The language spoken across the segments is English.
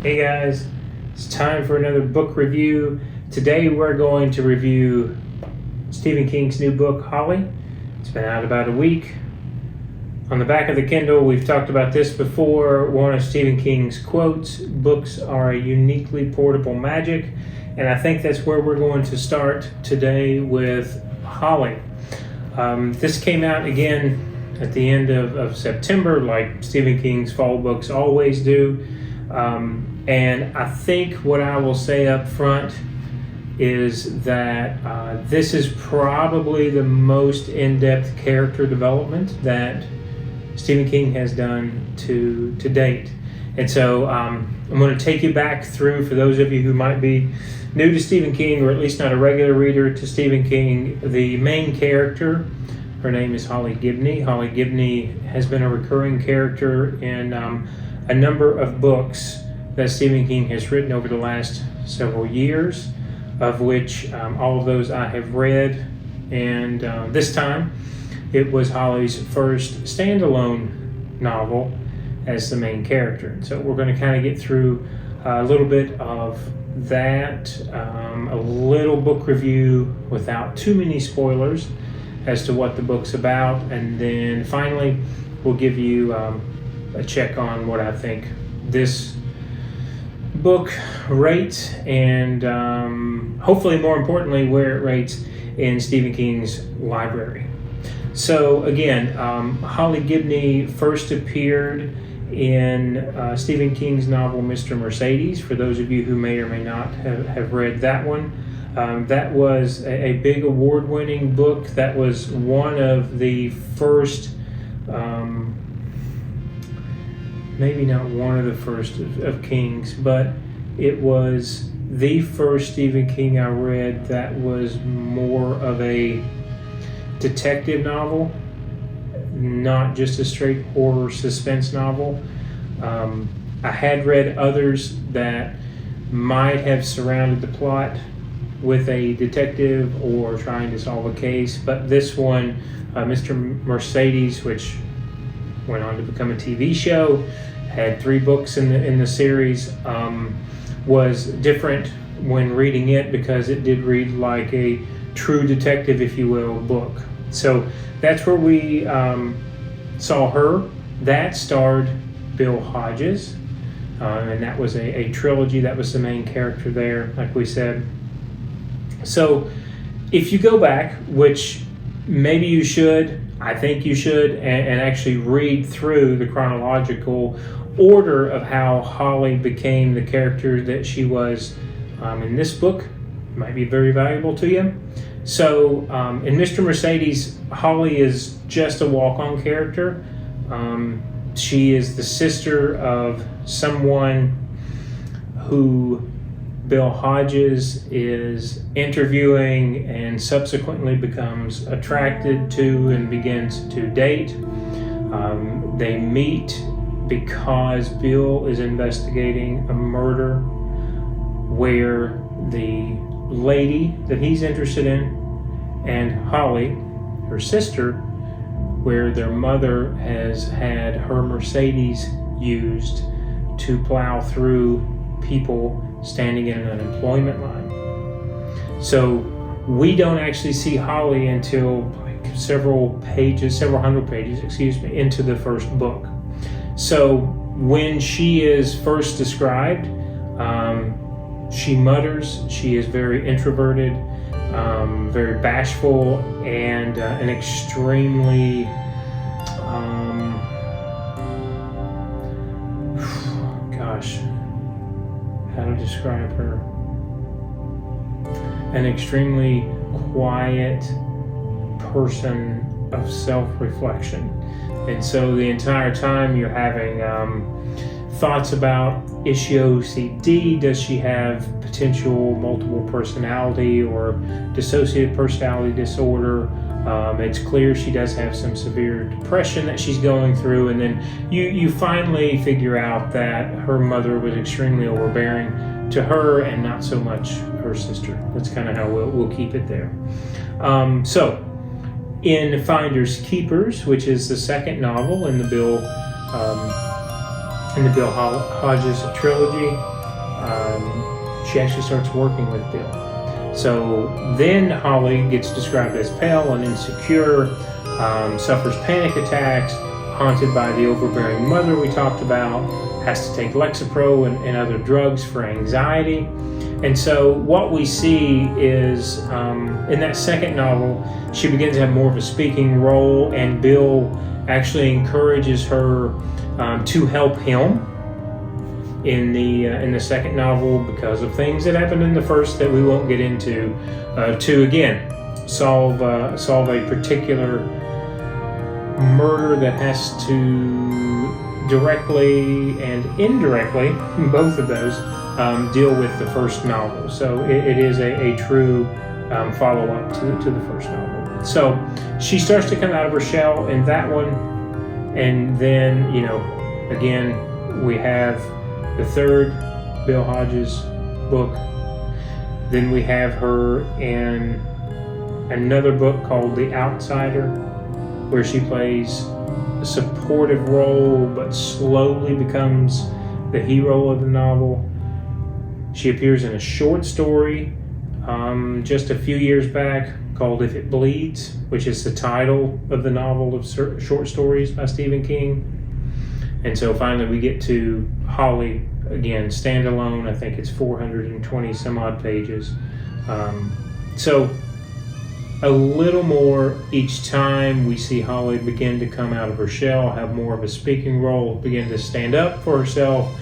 Hey guys, it's time for another book review. Today we're going to review Stephen King's new book, Holly. It's been out about a week. On the back of the Kindle, we've talked about this before. One of Stephen King's quotes, books are a uniquely portable magic. And I think that's where we're going to start today with Holly. This came out again at the end of September, like Stephen King's fall books always do. And I think what I will say up front is that this is probably the most in-depth character development that Stephen King has done to date. And so I'm going to take you back through, for those of you who might be new to Stephen King, or at least not a regular reader to Stephen King, the main character, her name is Holly Gibney. Holly Gibney has been a recurring character in a number of books that Stephen King has written over the last several years, of which all of those I have read. And this time it was Holly's first standalone novel as the main character. So we're going to kind of get through a little bit of that, a little book review without too many spoilers as to what the book's about, and then finally we'll give you a check on what I think this book rates, and hopefully more importantly where it rates in Stephen King's library. So again, Holly Gibney first appeared in Stephen King's novel Mr. Mercedes, for those of you who may or may not have read that one. That was a big award-winning book. That was one of the first, maybe not one of the first of King's, but it was the first Stephen King I read that was more of a detective novel, not just a straight horror suspense novel. I had read others that might have surrounded the plot with a detective or trying to solve a case, but this one, Mr. Mercedes, which went on to become a TV show, had 3 books in the series, was different when reading it because it did read like a true detective, if you will, book. So that's where we saw her. That starred Bill Hodges, and that was a trilogy. That was the main character there, like we said. So if you go back, which maybe you should, I think you should, and actually read through the chronological order of how Holly became the character that she was in this book, it might be very valuable to you. So in Mr. Mercedes, Holly is just a walk-on character. She is the sister of someone who Bill Hodges is interviewing and subsequently becomes attracted to and begins to date. They meet because Bill is investigating a murder where the lady that he's interested in and Holly, her sister, where their mother has had her Mercedes used to plow through people standing in an unemployment line. So we don't actually see Holly until like several hundred pages, into the first book. So when she is first described, she mutters, she is very introverted, very bashful, and an extremely how to describe her? An extremely quiet person of self-reflection. And so the entire time you're having thoughts about, is she OCD? Does she have potential multiple personality or dissociative personality disorder? It's clear she does have some severe depression that she's going through, and then you finally figure out that her mother was extremely overbearing to her and not so much her sister. That's kind of how we'll keep it there. So in Finders Keepers, which is the second novel in the Bill Hodges trilogy, she actually starts working with Bill. So then Holly gets described as pale and insecure, suffers panic attacks, haunted by the overbearing mother we talked about, has to take Lexapro and other drugs for anxiety. And so what we see is in that second novel, she begins to have more of a speaking role, and Bill actually encourages her to help him in the second novel because of things that happened in the first that we won't get into, to again solve a particular murder that has to directly and indirectly, both of those, deal with the first novel. So it is a true follow-up to the first novel. So she starts to come out of her shell in that one, and then again we have the third Bill Hodges book. Then we have her in another book called The Outsider, where she plays a supportive role but slowly becomes the hero of the novel. She appears in a short story just a few years back called If It Bleeds, which is the title of the novel of short stories by Stephen King. And so finally we get to Holly, again, standalone. I think it's 420 some odd pages. So a little more each time we see Holly begin to come out of her shell, have more of a speaking role, begin to stand up for herself.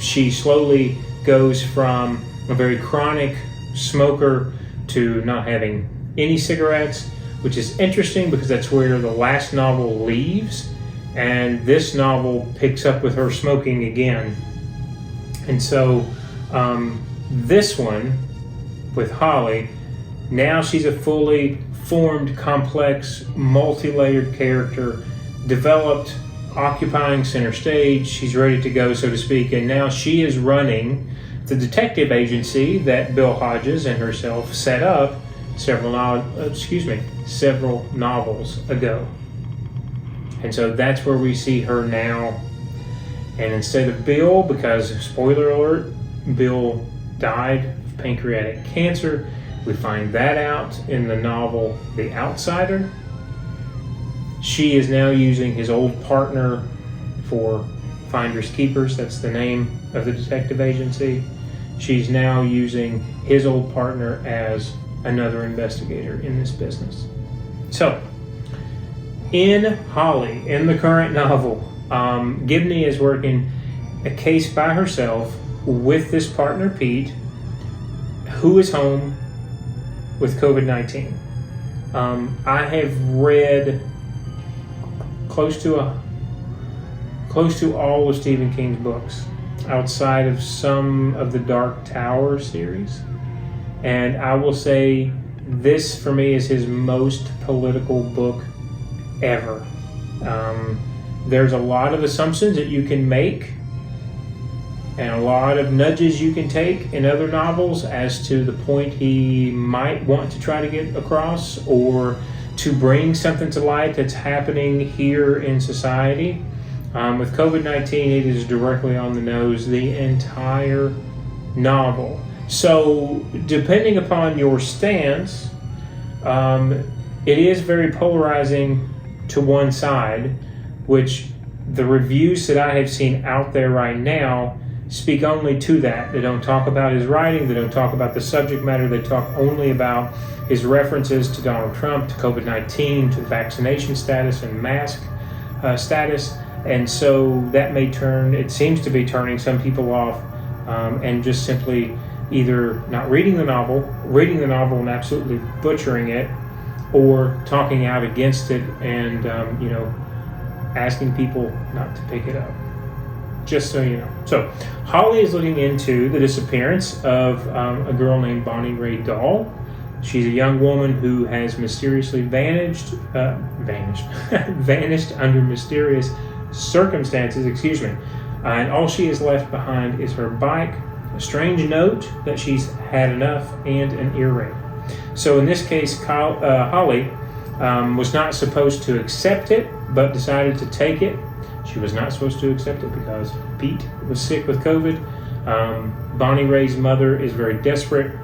She slowly goes from a very chronic smoker to not having any cigarettes, which is interesting because that's where the last novel leaves. And this novel picks up with her smoking again. And so this one with Holly, now she's a fully formed, complex, multi-layered character, developed, occupying center stage. She's ready to go, so to speak. And now she is running the detective agency that Bill Hodges and herself set up several novels ago. And so that's where we see her now. And instead of Bill, because spoiler alert, Bill died of pancreatic cancer, we find that out in the novel The Outsider. She is now using his old partner for Finders Keepers. That's the name of the detective agency. She's now using his old partner as another investigator in this business. So, in Holly, in the current novel, Gibney is working a case by herself with this partner, Pete, who is home with COVID-19. I have read close to all of Stephen King's books, outside of some of the Dark Tower series. And I will say this, for me, is his most political book ever. There's a lot of assumptions that you can make and a lot of nudges you can take in other novels as to the point he might want to try to get across, or to bring something to light that's happening here in society. With COVID-19, it is directly on the nose, the entire novel. So, depending upon your stance, it is very polarizing to one side, which the reviews that I have seen out there right now speak only to that. They don't talk about his writing, they don't talk about the subject matter, they talk only about his references to Donald Trump, to COVID-19, to vaccination status and mask status. And so that may it seems to be turning some people off, and just simply either not reading the novel and absolutely butchering it, or talking out against it and asking people not to pick it up. Just so you know. So Holly is looking into the disappearance of a girl named Bonnie Ray Dahl. She's a young woman who has mysteriously vanished under mysterious circumstances, and all she has left behind is her bike, a strange note that she's had enough, and an earring. So in this case, Holly was not supposed to accept it, but decided to take it. She was not supposed to accept it because Pete was sick with COVID. Bonnie Ray's mother is very desperate,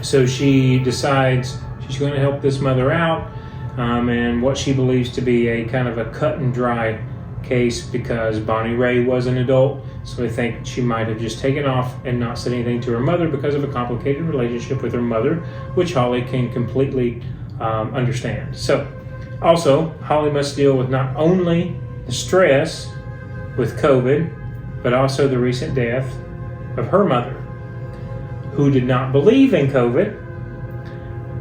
so she decides she's going to help this mother out, and what she believes to be a kind of a cut and dry case, because Bonnie Ray was an adult, so I think she might have just taken off and not said anything to her mother because of a complicated relationship with her mother, which Holly can completely understand. So also, Holly must deal with not only the stress with COVID, but also the recent death of her mother, who did not believe in COVID.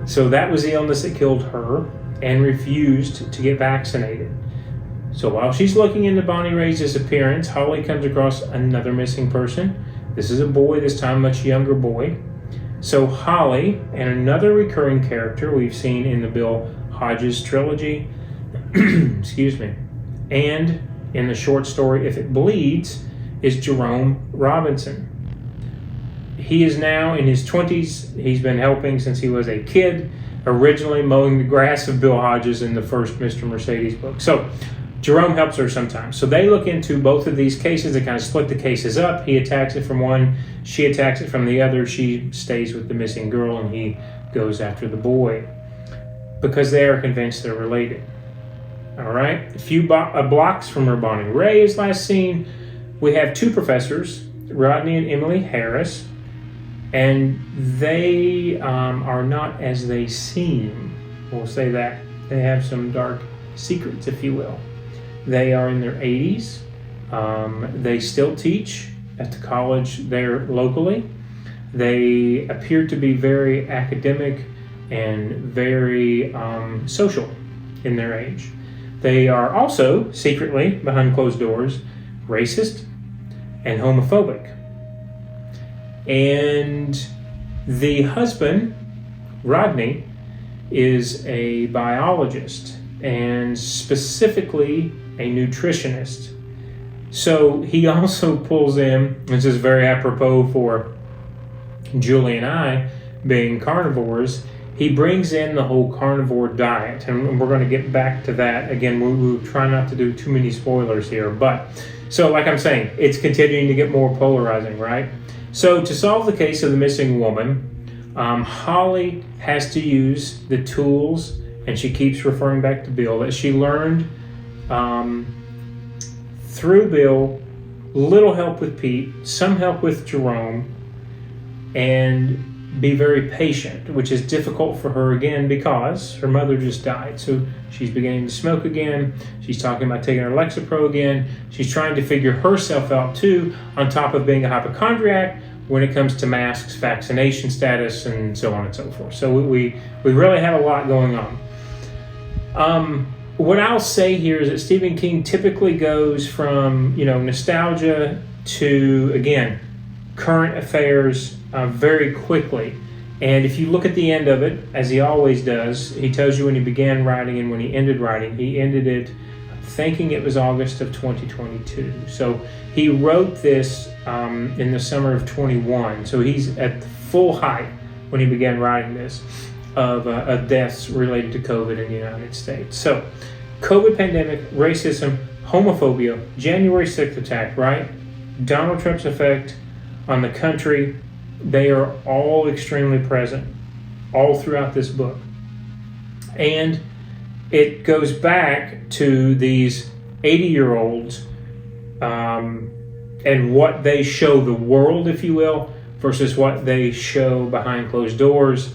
So that was the illness that killed her, and refused to get vaccinated. So while she's looking into Bonnie Ray's disappearance, Holly comes across another missing person. This is a boy, this time a much younger boy. So Holly and another recurring character we've seen in the Bill Hodges trilogy, excuse me, and in the short story If It Bleeds, is Jerome Robinson. He is now in his 20s. He's been helping since he was a kid, originally mowing the grass of Bill Hodges in the first Mr. Mercedes book. So Jerome helps her sometimes. So they look into both of these cases. They kind of split the cases up. He attacks it from one, she attacks it from the other. She stays with the missing girl, and he goes after the boy, because they are convinced they're related. All right, a few blocks from where Bonnie Ray is last seen, we have two professors, Rodney and Emily Harris, and they are not as they seem. We'll say that. They have some dark secrets, if you will. They are in their 80s. They still teach at the college there locally. They appear to be very academic and very social in their age. They are also secretly, behind closed doors, racist and homophobic. And the husband, Rodney, is a biologist, and specifically a nutritionist. So he also pulls in, this is very apropos for Julie and I being carnivores, he brings in the whole carnivore diet, and we're going to get back to that. Again, we'll try not to do too many spoilers here, but so like I'm saying, it's continuing to get more polarizing, right? So to solve the case of the missing woman, Holly has to use the tools, and she keeps referring back to Bill, that she learned through Bill, little help with Pete, some help with Jerome, and be very patient, which is difficult for her again because her mother just died. So she's beginning to smoke again. She's talking about taking her Lexapro again. She's trying to figure herself out too, on top of being a hypochondriac when it comes to masks, vaccination status, and so on and so forth. So we really have a lot going on. What I'll say here is that Stephen King typically goes from, nostalgia to, again, current affairs very quickly. And if you look at the end of it, as he always does, he tells you when he began writing and when he ended writing. He ended it thinking it was August of 2022. So he wrote this in the summer of 21. So he's at the full height when he began writing this of deaths related to COVID in the United States. So COVID pandemic, racism, homophobia, January 6th attack, right? Donald Trump's effect on the country, they are all extremely present all throughout this book. And it goes back to these 80-year-olds and what they show the world, if you will, versus what they show behind closed doors.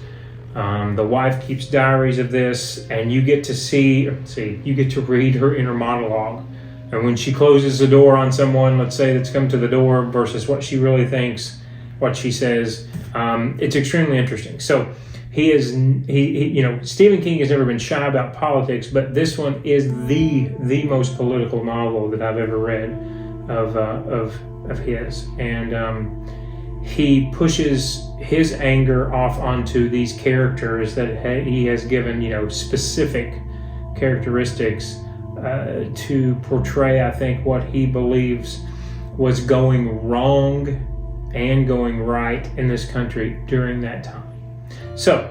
The wife keeps diaries of this, and you get to read her inner monologue. And when she closes the door on someone, let's say that's come to the door, versus what she really thinks, what she says, it's extremely interesting. So Stephen King has never been shy about politics, but this one is the most political novel that I've ever read of his, and he pushes his anger off onto these characters that he has given, specific characteristics to portray, I think, what he believes was going wrong and going right in this country during that time. So,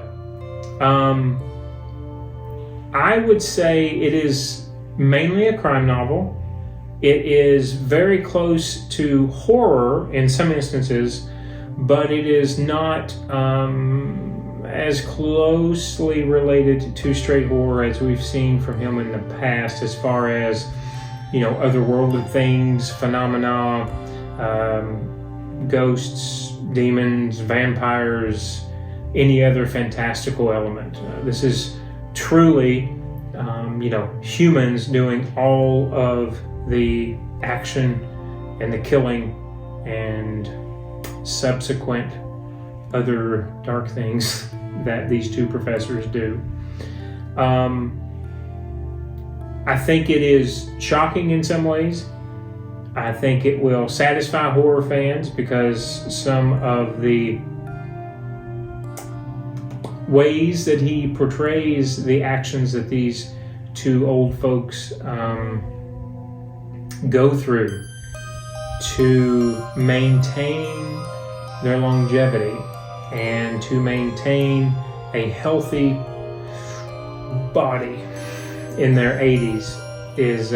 I would say it is mainly a crime novel. It is very close to horror in some instances, but it is not as closely related to straight horror as we've seen from him in the past, as far as, otherworldly things, phenomena, ghosts, demons, vampires, any other fantastical element. This is truly, humans doing all of the action and the killing and subsequent other dark things that these two professors do. I think it is shocking in some ways. I think it will satisfy horror fans because some of the ways that he portrays the actions that these two old folks go through to maintain their longevity and to maintain a healthy body in their 80s is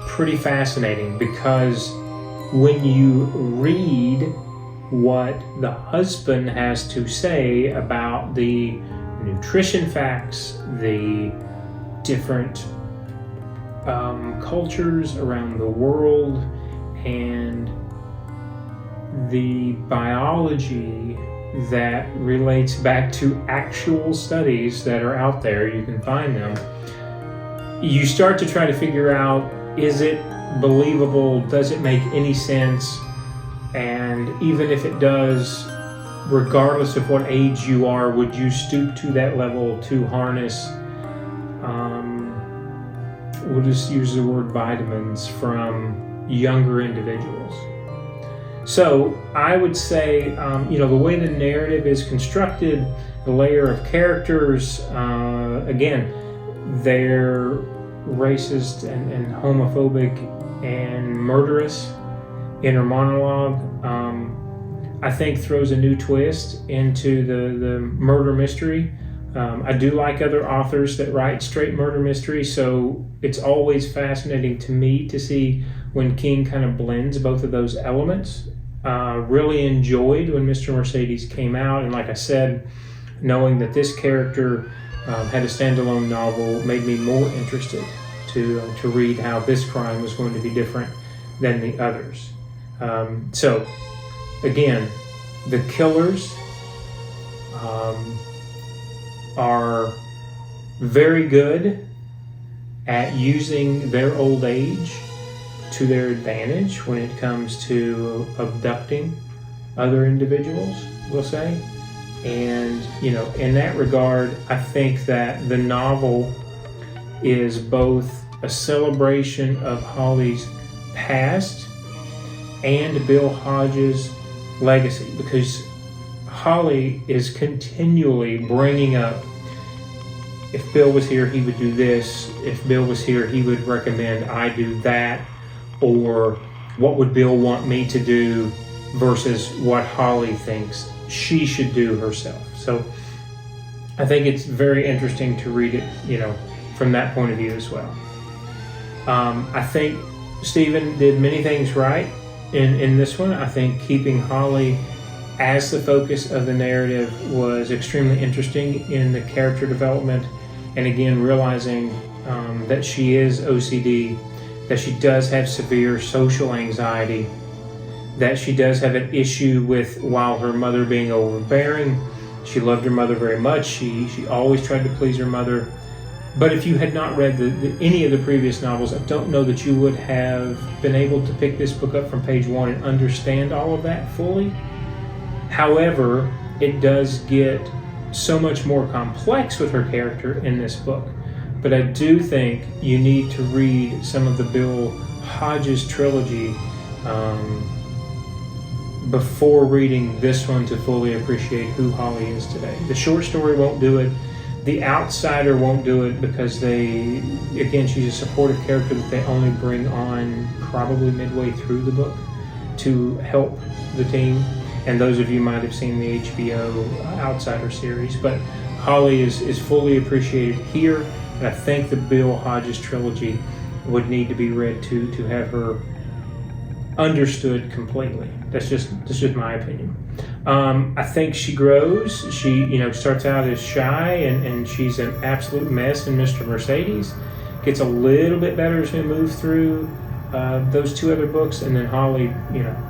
pretty fascinating, because when you read what the husband has to say about the nutrition facts, the different cultures around the world, and the biology that relates back to actual studies that are out there, you can find them, you start to try to figure out, is it believable? Does it make any sense? And even if it does, regardless of what age you are, would you stoop to that level to harness, we'll just use the word vitamins, from younger individuals? So I would say, the way the narrative is constructed, the layer of characters, again, they're racist and homophobic and murderous. Inner monologue, I think, throws a new twist into the murder mystery. I do like other authors that write straight murder mystery, so it's always fascinating to me to see when King kind of blends both of those elements. Really enjoyed when Mr. Mercedes came out, and like I said, knowing that this character had a standalone novel made me more interested to read how this crime was going to be different than the others. So again, the killers are very good at using their old age to their advantage when it comes to abducting other individuals, we'll say. And, in that regard, I think that the novel is both a celebration of Holly's past and Bill Hodges' legacy, because Holly is continually bringing up, if Bill was here, he would do this. If Bill was here, he would recommend I do that. Or what would Bill want me to do versus what Holly thinks she should do herself. So I think it's very interesting to read it, from that point of view as well. I think Stephen did many things right in this one. I think keeping Holly as the focus of the narrative was extremely interesting in the character development, and again realizing that she is OCD, that she does have severe social anxiety, that she does have an issue with, while her mother being overbearing, she loved her mother very much. She always tried to please her mother. But if you had not read any of the previous novels, I don't know that you would have been able to pick this book up from page one and understand all of that fully. However, it does get so much more complex with her character in this book. But I do think you need to read some of the Bill Hodges trilogy before reading this one to fully appreciate who Holly is today. The short story won't do it. The Outsider won't do it, because she's a supportive character that they only bring on probably midway through the book to help the team. And those of you might have seen the HBO Outsider series. But Holly is fully appreciated here. And I think the Bill Hodges trilogy would need to be read to have her understood completely. That's just my opinion. I think she grows. She starts out as shy and she's an absolute mess in Mr. Mercedes. Gets a little bit better as we move through those two other books, and then Holly,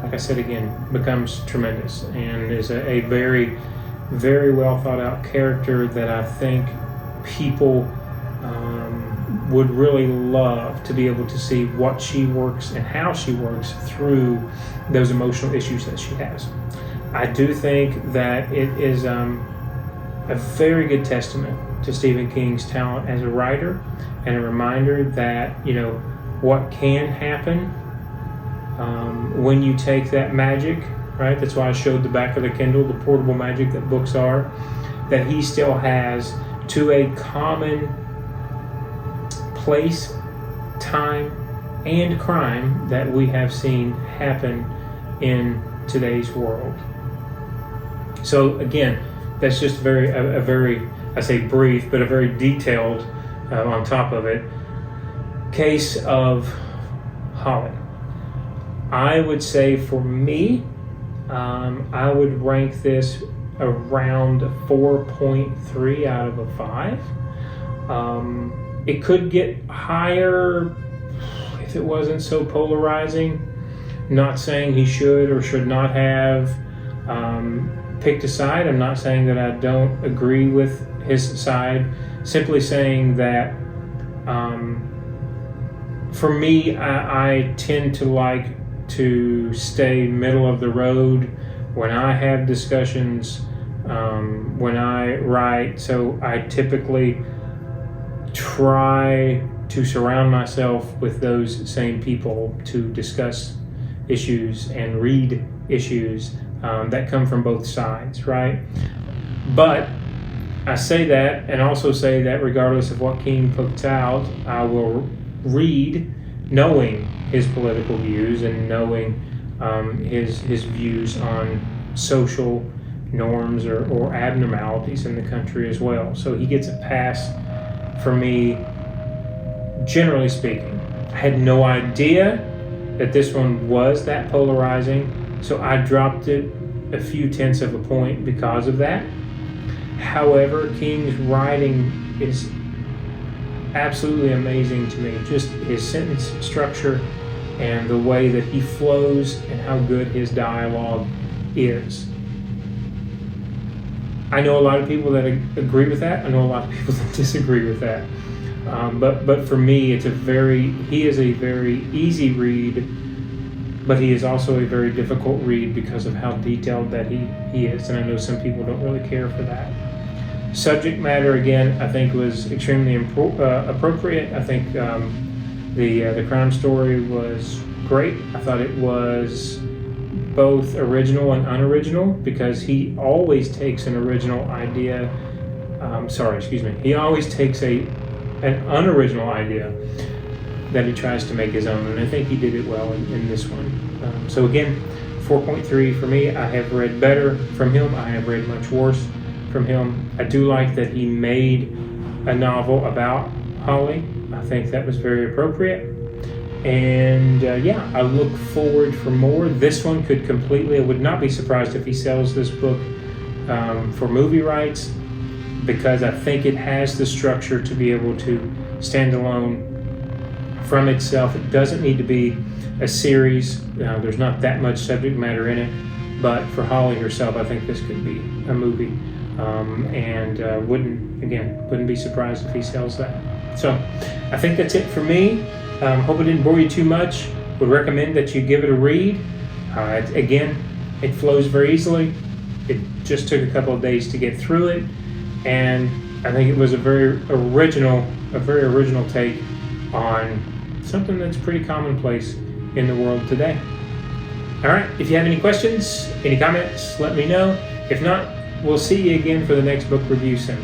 like I said again, becomes tremendous and is a very, very well thought out character that I think people would really love to be able to see what she works and how she works through those emotional issues that she has. I do think that it is a very good testament to Stephen King's talent as a writer, and a reminder that what can happen when you take that magic, right? That's why I showed the back of the Kindle, the portable magic that books are, that he still has to a common place, time, and crime that we have seen happen in today's world. So again, that's just a very, I say brief, but a very detailed, on top of it, case of Holly. I would say for me, I would rank this around 4.3 out of a 5. It could get higher if it wasn't so polarizing. Not saying he should or should not have picked a side. I'm not saying that I don't agree with his side. Simply saying that for me, I tend to like to stay middle of the road when I have discussions, when I write. So I typically try to surround myself with those same people to discuss issues and read issues that come from both sides, right? But I say that and also say that regardless of what King puts out, I will read knowing his political views and knowing his views on social norms or abnormalities in the country as well. So he gets a pass for me, generally speaking. I had no idea that this one was that polarizing, so I dropped it a few tenths of a point because of that. However, King's writing is absolutely amazing to me. Just his sentence structure and the way that he flows and how good his dialogue is. I know a lot of people that agree with that. I know a lot of people that disagree with that. But for me, he is a very easy read, but he is also a very difficult read because of how detailed that he is. And I know some people don't really care for that. Subject matter, again, I think was extremely appropriate. I think the crime story was great. I thought it was both original and unoriginal because he always takes an original idea. He always takes an unoriginal idea that he tries to make his own, and I think he did it well in this one. So again, 4.3 for me. I have read better from him. I have read much worse from him. I do like that he made a novel about Holly. I think that was very appropriate. And I look forward for more. This one could completely, I would not be surprised if he sells this book for movie rights, because I think it has the structure to be able to stand alone from itself. It doesn't need to be a series. There's not that much subject matter in it, but for Holly herself, I think this could be a movie. Wouldn't be surprised if he sells that. So I think that's it for me. Hope I didn't bore you too much. Would recommend that you give it a read. It flows very easily. It just took a couple of days to get through it, and I think it was a very original take on something that's pretty commonplace in the world today. All right, if you have any questions, any comments, let me know. If not, we'll see you again for the next book review soon.